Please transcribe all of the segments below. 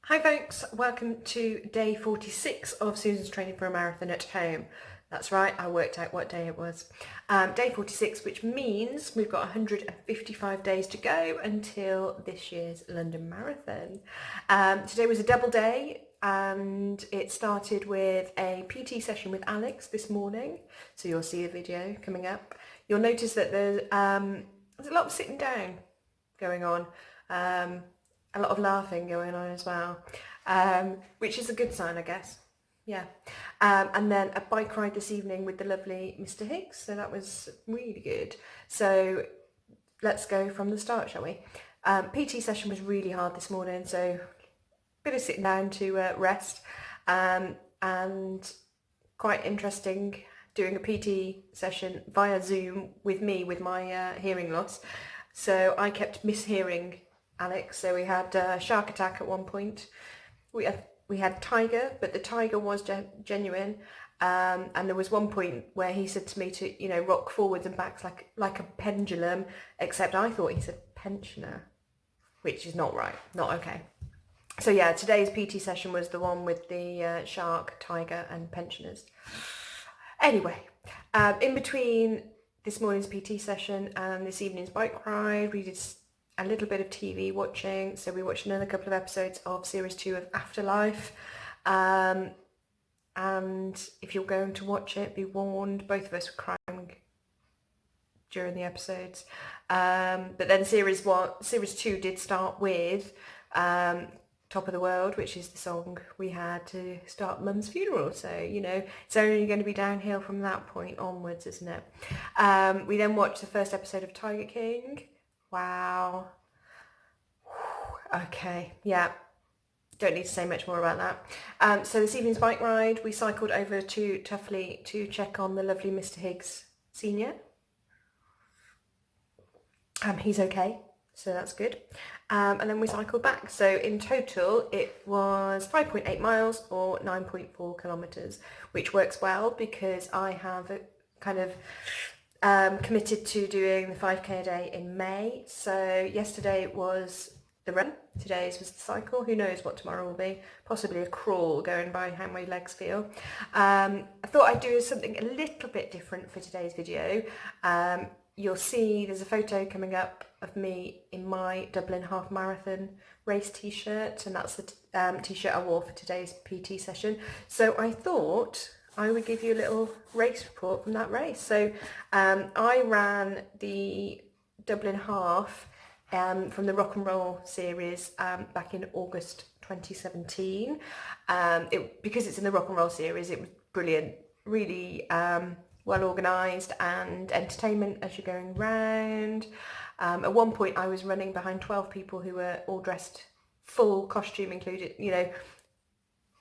Hi folks, welcome to day 46 of Susan's training for a marathon at home. That's right, I worked out what day it was. Day 46, which means we've got 155 days to go until this year's London Marathon. Today was a double day and it started with a PT session with Alex this morning. So you'll see the video coming up. You'll notice that there's a lot of sitting down going on. A lot of laughing going on as well, which is a good sign, I guess. Yeah. And then a bike ride this evening with the lovely Mr. Higgs, so that was really good. So let's go from the start, shall we? PT session was really hard this morning, so a bit of sitting down to rest, and quite interesting doing a PT session via Zoom with me with my hearing loss. So I kept mishearing Alex. So we had shark attack at one point. We had tiger, but the tiger was genuine. And there was one point where he said to me to rock forwards and backs like a pendulum, except I thought he said pensioner, which is not right, not okay. So yeah, today's PT session was the one with the shark, tiger, and pensioners. Anyway, in between this morning's PT session and this evening's bike ride, we did a little bit of TV watching. So we watched another couple of episodes of series 2 of Afterlife. And if you're going to watch it, be warned, both of us were crying during the episodes. But then series 2 did start with Top of the World, which is the song we had to start Mum's funeral. So, it's only going to be downhill from that point onwards, isn't it? We then watched the first episode of Tiger King. Wow. Okay, yeah. Don't need to say much more about that. So this evening's bike ride, we cycled over to Tuffley to check on the lovely Mr. Higgs Senior. He's okay, so that's good. And then we cycled back. So in total, it was 5.8 miles or 9.4 kilometres, which works well because I have kind of committed to doing the 5k a day in May. So yesterday was the run, today's was the cycle. Who knows what tomorrow will be? Possibly a crawl, going by how my legs feel. I thought I'd do something a little bit different for today's video. You'll see there's a photo coming up of me in my Dublin Half Marathon race t-shirt, and that's the t-shirt I wore for today's PT session. So I thought I would give you a little race report from that race. So I ran the Dublin Half from the Rock and Roll series back in August 2017. Because it's in the Rock and Roll series, it was brilliant, really well organised and entertainment as you're going round. At one point I was running behind 12 people who were all dressed full costume included,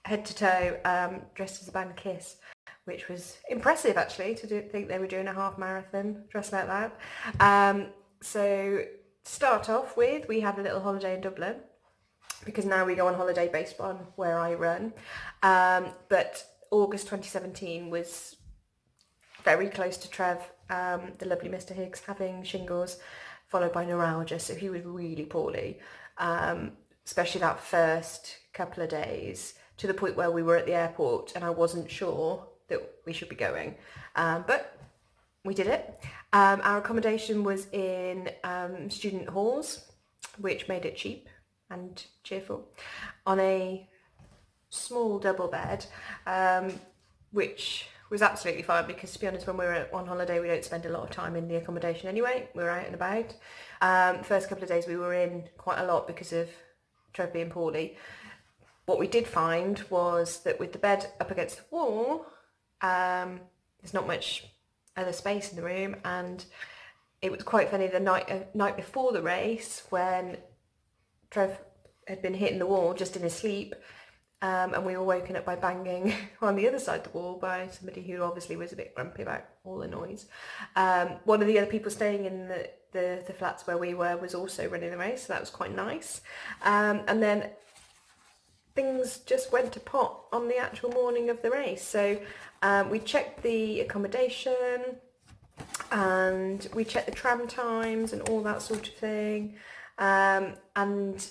head to toe, dressed as a band Kiss, which was impressive actually think they were doing a half marathon dressed like that. So to start off with, we had a little holiday in Dublin because now we go on holiday based on where I run. But August 2017 was very close to Trev, the lovely Mr. Higgs, having shingles followed by neuralgia, so he was really poorly, especially that first couple of days, to the point where we were at the airport and I wasn't sure that we should be going, but we did it. Our accommodation was in student halls, which made it cheap and cheerful, on a small double bed, which was absolutely fine because, to be honest, when we're on holiday we don't spend a lot of time in the accommodation anyway. We're out and about. First couple of days we were in quite a lot because of Trev being poorly. What we did find was that with the bed up against the wall, there's not much other space in the room, and it was quite funny the night before the race when Trev had been hitting the wall just in his sleep. And we were woken up by banging on the other side of the wall by somebody who obviously was a bit grumpy about all the noise. One of the other people staying in the flats where we were was also running the race, so that was quite nice. And then things just went to pot on the actual morning of the race. So we checked the accommodation and we checked the tram times and all that sort of thing. And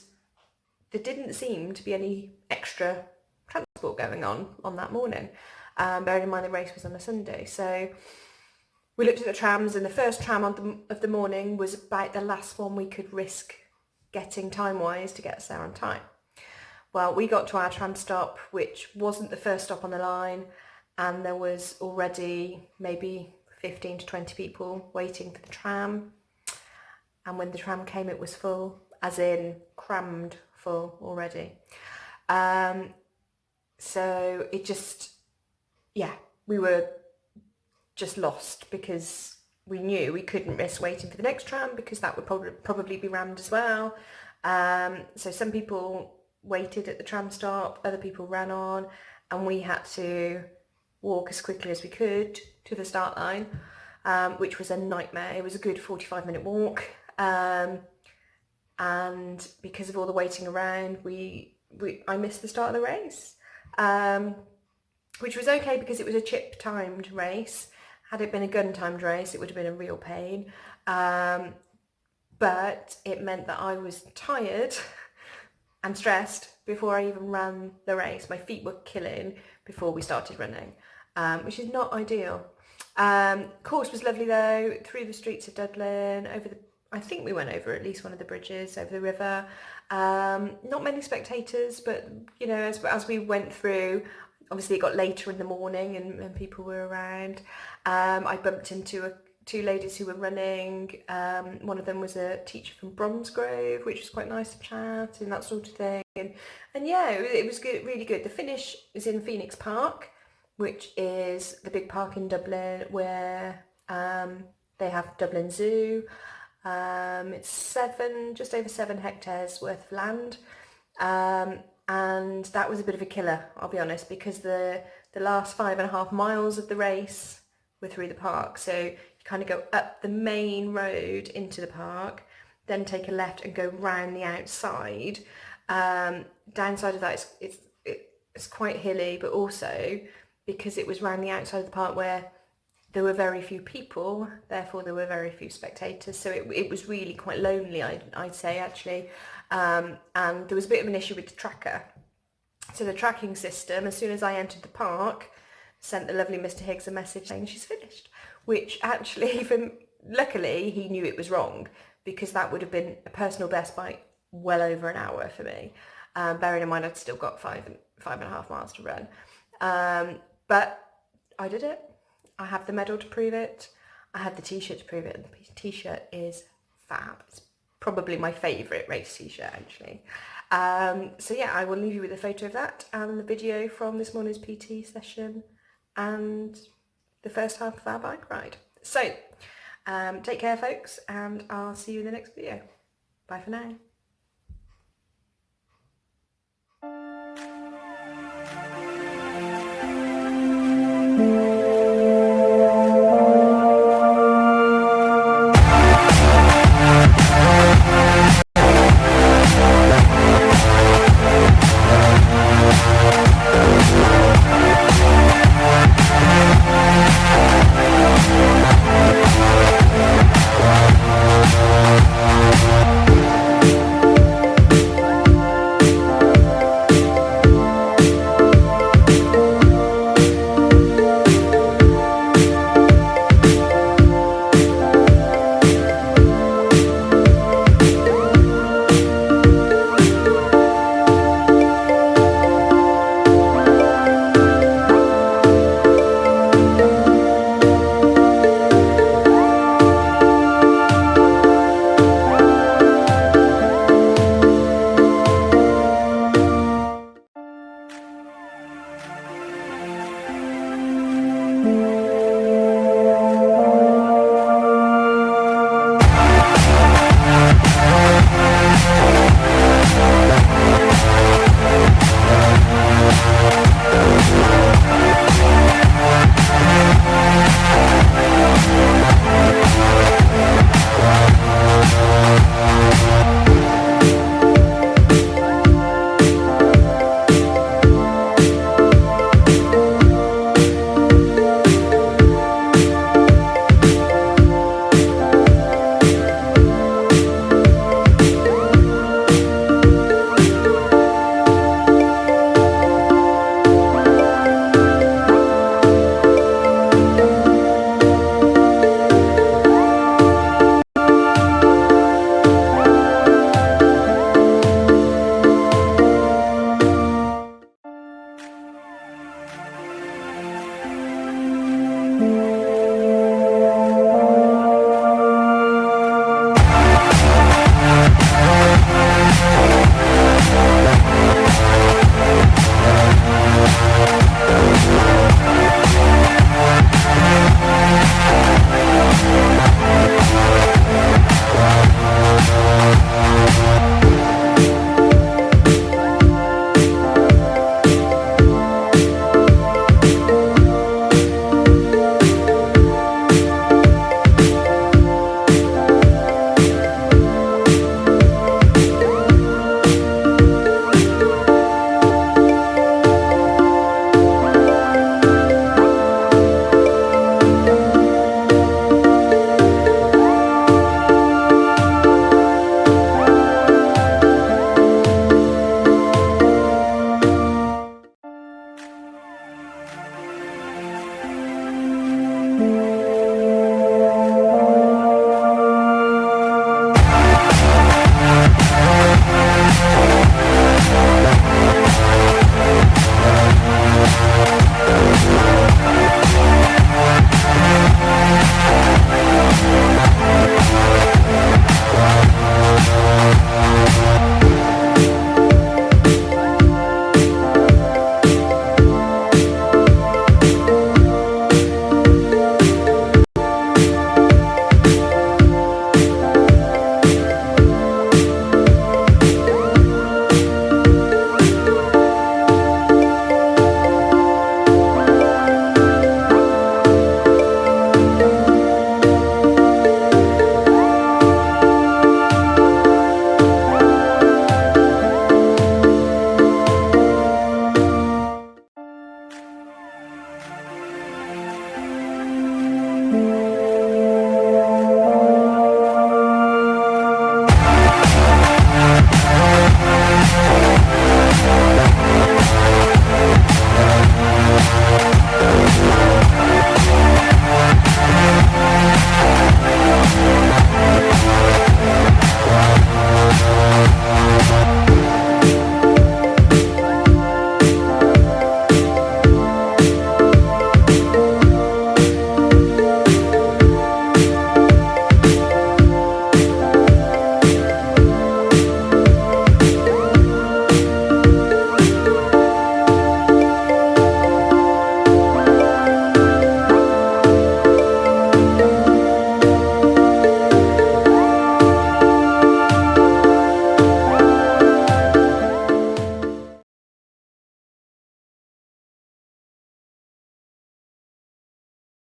there didn't seem to be any extra transport going on that morning. Bearing in mind the race was on a Sunday. So we looked at the trams, and the first tram of the morning was about the last one we could risk getting time-wise to get us there on time. Well, we got to our tram stop, which wasn't the first stop on the line, and there was already maybe 15 to 20 people waiting for the tram. And when the tram came, it was full, as in crammed full already. So it just, yeah, we were just lost because we knew we couldn't risk waiting for the next tram because that would probably be rammed as well. So some people waited at the tram stop, other people ran on, and we had to walk as quickly as we could to the start line, which was a nightmare. It was a good 45-minute walk, and because of all the waiting around, I missed the start of the race, which was okay because it was a chip timed race. Had it been a gun timed race, it would have been a real pain, but it meant that I was tired and stressed before I even ran the race. My feet were killing before we started running, which is not ideal. Course was lovely though, through the streets of Dublin, I think we went over at least one of the bridges over the river. Not many spectators, but you know, as we went through, obviously it got later in the morning and people were around. I bumped into two ladies who were running. One of them was a teacher from Bromsgrove, which was quite nice to chat and that sort of thing. And yeah, it was good, really good. The finish is in Phoenix Park, which is the big park in Dublin where they have Dublin Zoo. It's just over 7 hectares worth of land. And that was a bit of a killer, I'll be honest, because the last 5.5 miles of the race were through the park. So you kind of go up the main road into the park, then take a left and go round the outside. Downside of that is it's quite hilly, but also because it was round the outside of the park where there were very few people, therefore there were very few spectators. So it was really quite lonely, I'd say, actually. And there was a bit of an issue with the tracker. So the tracking system, as soon as I entered the park, sent the lovely Mr. Higgs a message saying she's finished, which actually, luckily, he knew it was wrong, because that would have been a personal best by well over an hour for me. Bearing in mind I'd still got 5.5 miles to run. But I did it. I have the medal to prove it. I had the t-shirt to prove it, and the t-shirt is fab. It's probably my favourite race t-shirt, actually. So yeah, I will leave you with a photo of that and the video from this morning's PT session and the first half of our bike ride. So take care, folks, and I'll see you in the next video. Bye for now.